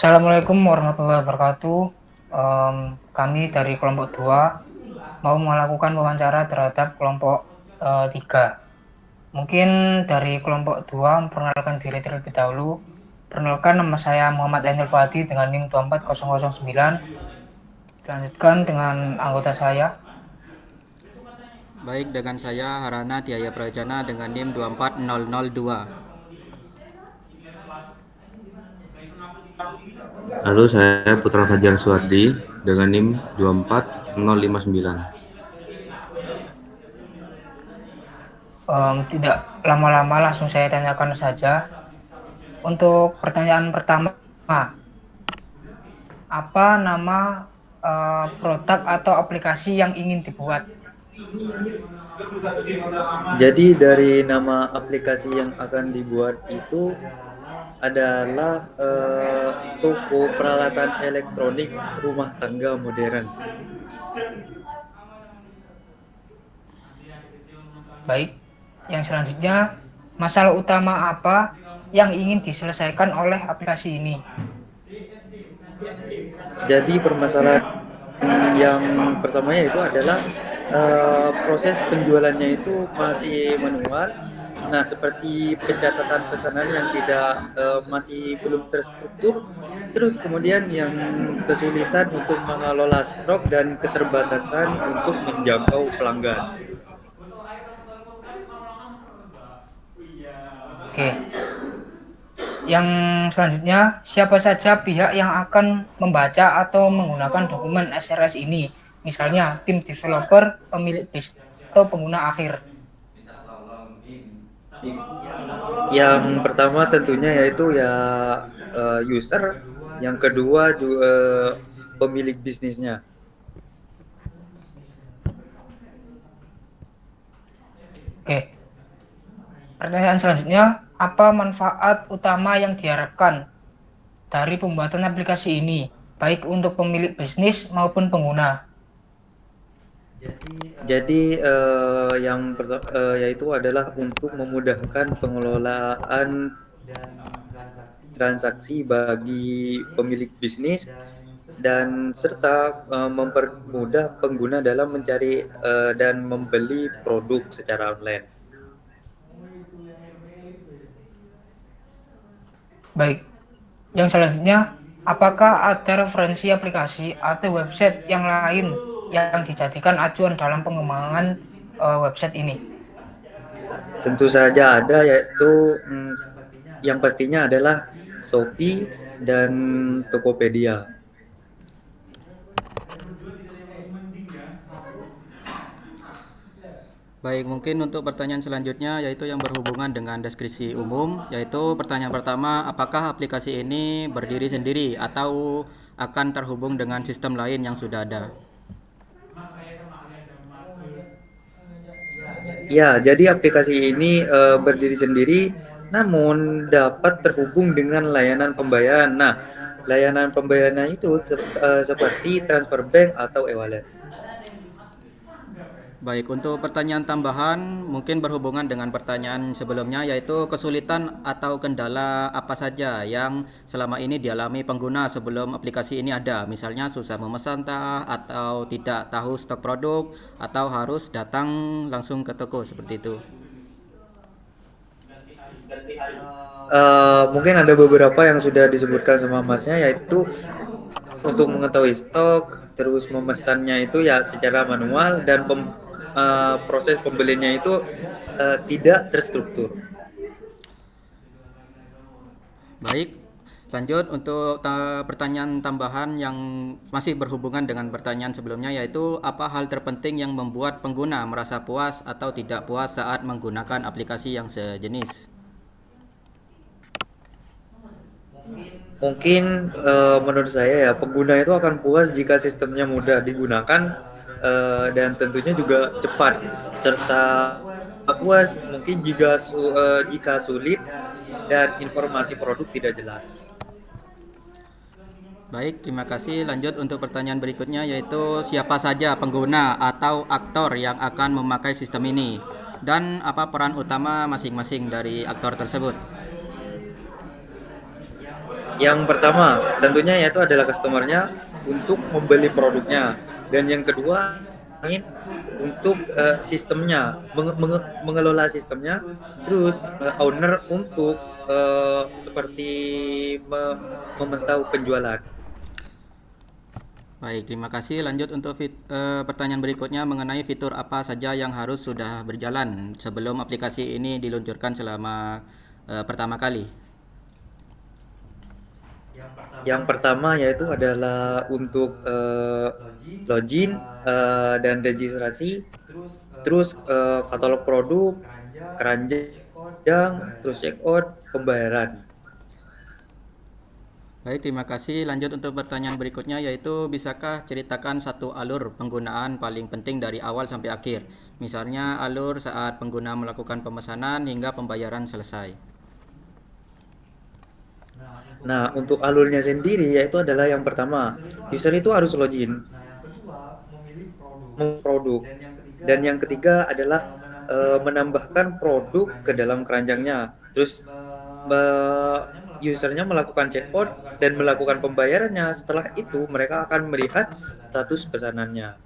Assalamualaikum warahmatullahi wabarakatuh. Kami dari kelompok 2 mau melakukan wawancara terhadap kelompok 3. Mungkin dari kelompok 2 memperkenalkan diri terlebih dahulu. Perkenalkan, nama saya Muhammad Ainul Fadi dengan NIM 24009. Dilanjutkan dengan anggota saya. Baik, dengan saya Harana Diaya Prajana dengan NIM 24002. Halo, saya Putra Fajar Suwardi dengan NIM 24059. Tidak lama-lama, langsung saya tanyakan saja. Untuk pertanyaan pertama, apa nama produk atau aplikasi yang ingin dibuat? Jadi dari nama aplikasi yang akan dibuat itu adalah toko peralatan elektronik rumah tangga modern. Baik, yang selanjutnya, masalah utama apa yang ingin diselesaikan oleh aplikasi ini? Jadi permasalahan yang pertamanya itu adalah proses penjualannya itu masih manual. Nah, seperti pencatatan pesanan yang tidak masih belum terstruktur, terus kemudian yang kesulitan untuk mengelola stok dan keterbatasan untuk menjangkau pelanggan. Oke, yang selanjutnya, siapa saja pihak yang akan membaca atau menggunakan dokumen SRS ini? Misalnya, tim developer, pemilik bisnis, atau pengguna akhir. Yang pertama tentunya yaitu ya user, yang kedua juga pemilik bisnisnya. Oke, pertanyaan selanjutnya, apa manfaat utama yang diharapkan dari pembuatan aplikasi ini, baik untuk pemilik bisnis maupun pengguna? Jadi yaitu adalah untuk memudahkan pengelolaan transaksi bagi pemilik bisnis dan serta mempermudah pengguna dalam mencari dan membeli produk secara online. Baik, yang selanjutnya, apakah ada referensi aplikasi atau website yang lain yang dijadikan acuan dalam pengembangan website ini? Tentu saja ada, yaitu yang pastinya adalah Shopee dan Tokopedia. Baik, mungkin untuk pertanyaan selanjutnya yaitu yang berhubungan dengan deskripsi umum, yaitu pertanyaan pertama, apakah aplikasi ini berdiri sendiri atau akan terhubung dengan sistem lain yang sudah ada? Ya, jadi aplikasi ini berdiri sendiri, namun dapat terhubung dengan layanan pembayaran. Nah, layanan pembayarannya itu seperti transfer bank atau e-wallet. Baik, untuk pertanyaan tambahan mungkin berhubungan dengan pertanyaan sebelumnya yaitu kesulitan atau kendala apa saja yang selama ini dialami pengguna sebelum aplikasi ini ada. Misalnya susah memesan atau tidak tahu stok produk atau harus datang langsung ke toko seperti itu. Mungkin ada beberapa yang sudah disebutkan sama masnya, yaitu untuk mengetahui stok, terus memesannya itu ya secara manual dan proses pembeliannya itu tidak terstruktur. Baik, lanjut untuk pertanyaan tambahan yang masih berhubungan dengan pertanyaan sebelumnya yaitu apa hal terpenting yang membuat pengguna merasa puas atau tidak puas saat menggunakan aplikasi yang sejenis. Mungkin menurut saya ya pengguna itu akan puas jika sistemnya mudah digunakan dan tentunya juga cepat, serta puas mungkin jika sulit dan informasi produk tidak jelas. Baik, terima kasih. Lanjut untuk pertanyaan berikutnya yaitu siapa saja pengguna atau aktor yang akan memakai sistem ini dan apa peran utama masing-masing dari aktor tersebut. Yang pertama tentunya yaitu adalah customer-nya untuk membeli produknya, dan yang kedua ingin untuk sistemnya, mengelola sistemnya, terus owner untuk seperti memantau penjualan. Baik, terima kasih. Lanjut untuk pertanyaan berikutnya mengenai fitur apa saja yang harus sudah berjalan sebelum aplikasi ini diluncurkan selama pertama kali. Yang pertama yaitu adalah untuk login dan registrasi, terus katalog produk, keranjang, terus check out, pembayaran. Baik, terima kasih. Lanjut untuk pertanyaan berikutnya yaitu bisakah ceritakan satu alur penggunaan paling penting dari awal sampai akhir? Misalnya alur saat pengguna melakukan pemesanan hingga pembayaran selesai. Nah, untuk alurnya sendiri yaitu adalah yang pertama, user itu harus login, memilih produk, dan yang ketiga adalah menambahkan produk ke dalam keranjangnya. Terus usernya melakukan checkout dan melakukan pembayarannya. Setelah itu mereka akan melihat status pesanannya.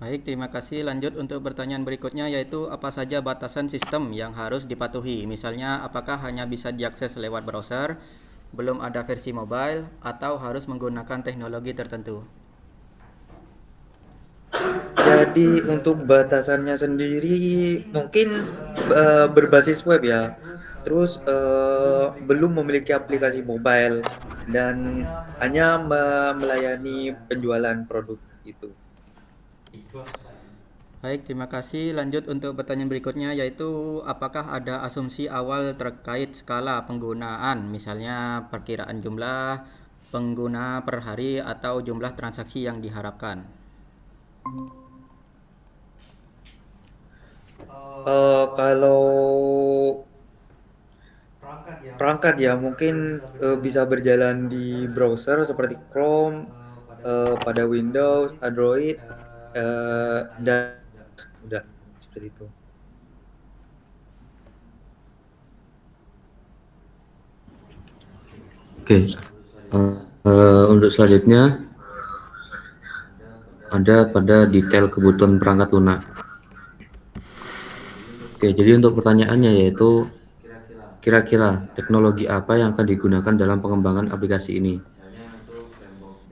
Baik, terima kasih. Lanjut untuk pertanyaan berikutnya yaitu apa saja batasan sistem yang harus dipatuhi? Misalnya apakah hanya bisa diakses lewat browser, belum ada versi mobile, atau harus menggunakan teknologi tertentu? Jadi untuk batasannya sendiri mungkin berbasis web ya. Terus belum memiliki aplikasi mobile dan hanya melayani penjualan produk itu. Baik, terima kasih. Lanjut untuk pertanyaan berikutnya yaitu apakah ada asumsi awal terkait skala penggunaan, misalnya perkiraan jumlah pengguna per hari atau jumlah transaksi yang diharapkan. Kalau perangkat ya mungkin bisa berjalan di browser seperti Chrome, pada Windows, Android, dan udah seperti itu. Oke, untuk selanjutnya ada pada detail kebutuhan perangkat lunak. Oke, jadi untuk pertanyaannya yaitu kira-kira teknologi apa yang akan digunakan dalam pengembangan aplikasi ini?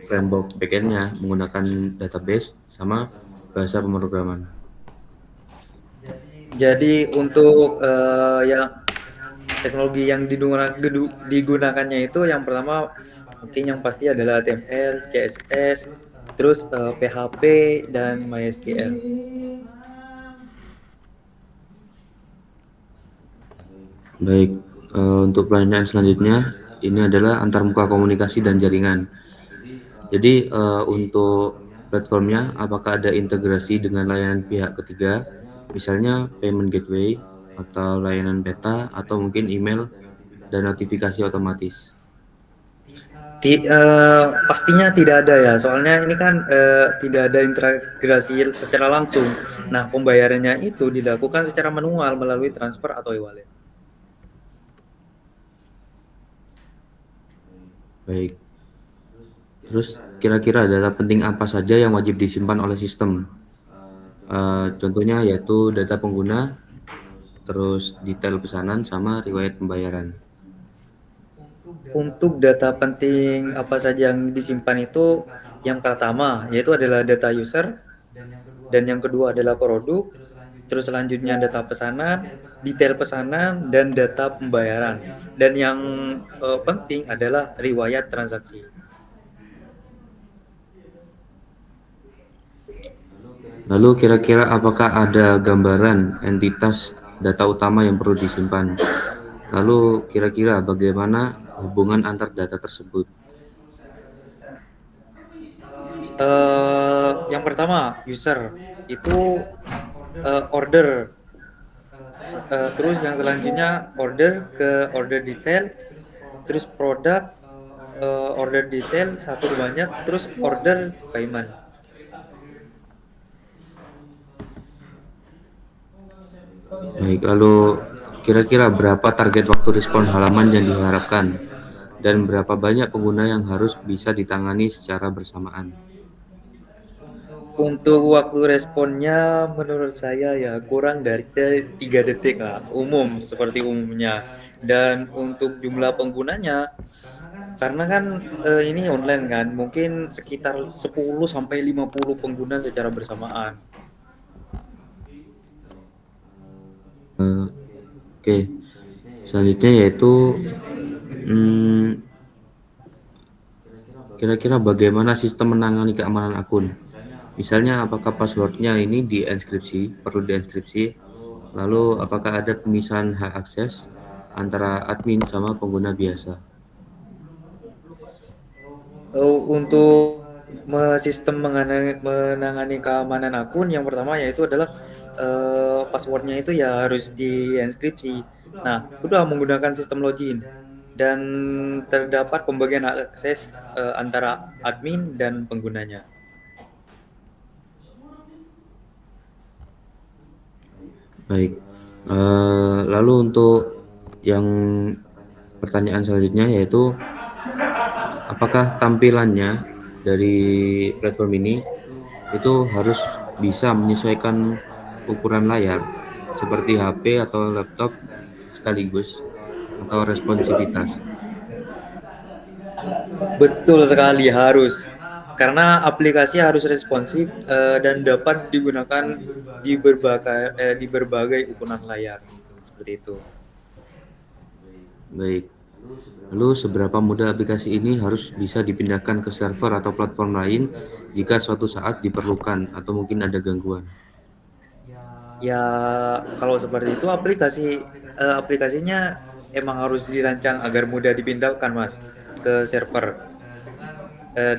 Framework backend-nya menggunakan database sama bahasa pemrograman. Jadi untuk yang teknologi yang digunakannya itu yang pertama mungkin yang pasti adalah HTML, CSS, terus PHP dan MySQL. Baik, untuk pertanyaan selanjutnya ini adalah antarmuka komunikasi dan jaringan. Jadi untuk platformnya apakah ada integrasi dengan layanan pihak ketiga, misalnya payment gateway atau layanan beta atau mungkin email dan notifikasi otomatis. Pastinya tidak ada ya, soalnya ini kan tidak ada integrasi secara langsung. Nah, pembayarannya itu dilakukan secara manual melalui transfer atau e-wallet. Baik. Terus kira-kira data penting apa saja yang wajib disimpan oleh sistem? Contohnya yaitu data pengguna, terus detail pesanan sama riwayat pembayaran. Untuk data penting apa saja yang disimpan itu yang pertama yaitu adalah data user, dan yang kedua adalah produk, terus selanjutnya data pesanan, detail pesanan, dan data pembayaran. Dan yang penting adalah riwayat transaksi. Lalu kira-kira apakah ada gambaran entitas data utama yang perlu disimpan? Lalu kira-kira bagaimana hubungan antar data tersebut? Yang pertama user itu order, terus yang selanjutnya order ke order detail, terus produk, order detail satu banyak, terus order payment. Baik, lalu kira-kira berapa target waktu respon halaman yang diharapkan, dan berapa banyak pengguna yang harus bisa ditangani secara bersamaan? Untuk waktu responnya menurut saya ya kurang dari 3 detik lah, seperti umumnya. Dan untuk jumlah penggunanya, karena kan ini online kan, mungkin sekitar 10 sampai 50 pengguna secara bersamaan. Oke, selanjutnya yaitu kira-kira bagaimana sistem menangani keamanan akun? Misalnya apakah passwordnya ini perlu dienkripsi, lalu apakah ada pemisahan hak akses antara admin sama pengguna biasa? Untuk sistem menangani keamanan akun, yang pertama yaitu adalah passwordnya itu ya harus dienkripsi. Nah, kedua menggunakan sistem login dan terdapat pembagian hak akses antara admin dan penggunanya. Baik, lalu untuk yang pertanyaan selanjutnya yaitu apakah tampilannya dari platform ini itu harus bisa menyesuaikan ukuran layar seperti HP atau laptop sekaligus atau responsivitas? Betul sekali, harus. Karena aplikasi harus responsif dan dapat digunakan di berbagai ukuran layar. Seperti itu. Baik. Lalu seberapa mudah aplikasi ini harus bisa dipindahkan ke server atau platform lain jika suatu saat diperlukan atau mungkin ada gangguan? Ya, kalau seperti itu aplikasinya emang harus dirancang agar mudah dipindahkan, Mas, ke server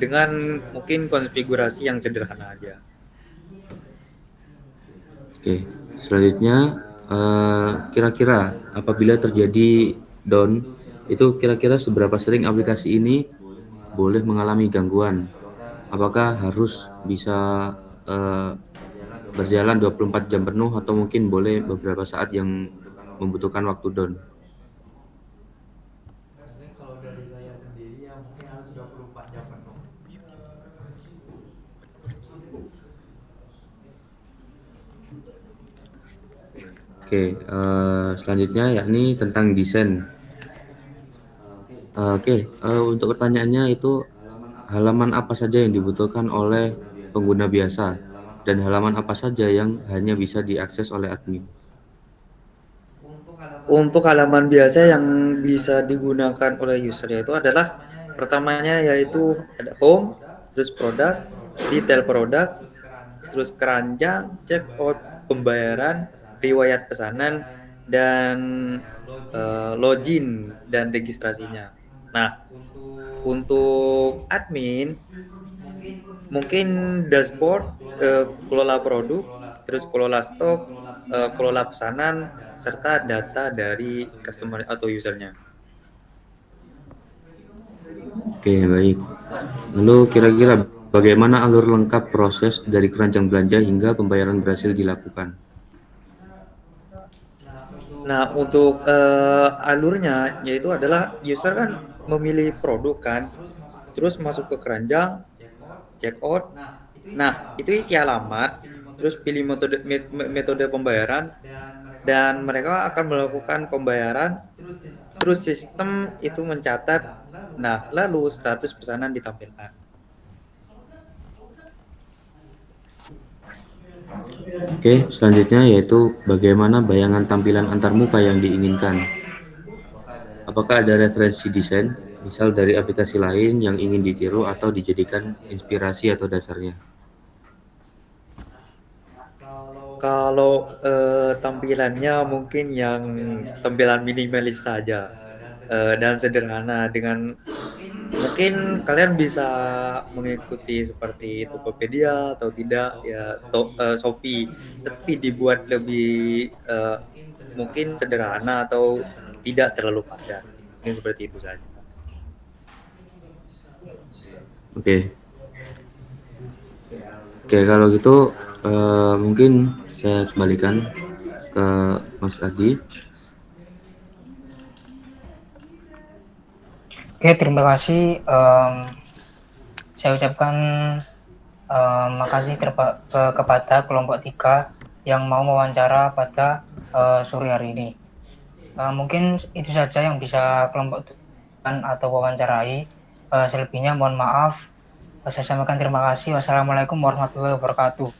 dengan mungkin konfigurasi yang sederhana aja. Oke, selanjutnya kira-kira apabila terjadi down, itu kira-kira seberapa sering aplikasi ini boleh mengalami gangguan? Apakah harus bisa berjalan 24 jam penuh atau mungkin boleh beberapa saat yang membutuhkan waktu down? Oke, selanjutnya yakni tentang desain. Untuk pertanyaannya itu halaman apa saja yang dibutuhkan oleh pengguna biasa dan halaman apa saja yang hanya bisa diakses oleh admin? Untuk halaman biasa yang bisa digunakan oleh user yaitu adalah pertamanya yaitu ada home, terus produk, detail produk, terus keranjang, checkout, pembayaran, riwayat pesanan, dan login dan registrasinya. Nah, untuk admin mungkin dashboard, kelola produk, terus kelola stok, kelola pesanan, serta data dari customer atau usernya. Oke, baik. Lalu kira-kira bagaimana alur lengkap proses dari keranjang belanja hingga pembayaran berhasil dilakukan? Nah, untuk alurnya yaitu adalah user kan memilih produk kan, terus masuk ke keranjang, check out. Nah, itu isi alamat, terus pilih metode pembayaran dan mereka akan melakukan pembayaran, terus sistem itu mencatat. Nah, lalu status pesanan ditampilkan. Oke, selanjutnya yaitu bagaimana bayangan tampilan antarmuka yang diinginkan. Apakah ada referensi desain, misal dari aplikasi lain yang ingin ditiru atau dijadikan inspirasi atau dasarnya? Kalau tampilannya mungkin yang tampilan minimalis saja dan sederhana, dengan mungkin kalian bisa mengikuti seperti Tokopedia atau tidak ya, Shopee, tapi dibuat lebih mungkin sederhana atau tidak terlalu padat. Mungkin seperti itu saja. Oke, kalau gitu mungkin saya kembalikan ke Mas Adi. Oke, terima kasih. Saya ucapkan makasih kepada kelompok 3 yang mau mewawancara pada sore hari ini. Mungkin itu saja yang bisa kelompok tujuan atau wawancarai. Selebihnya mohon maaf. Saya sampaikan terima kasih. Wassalamualaikum warahmatullahi wabarakatuh.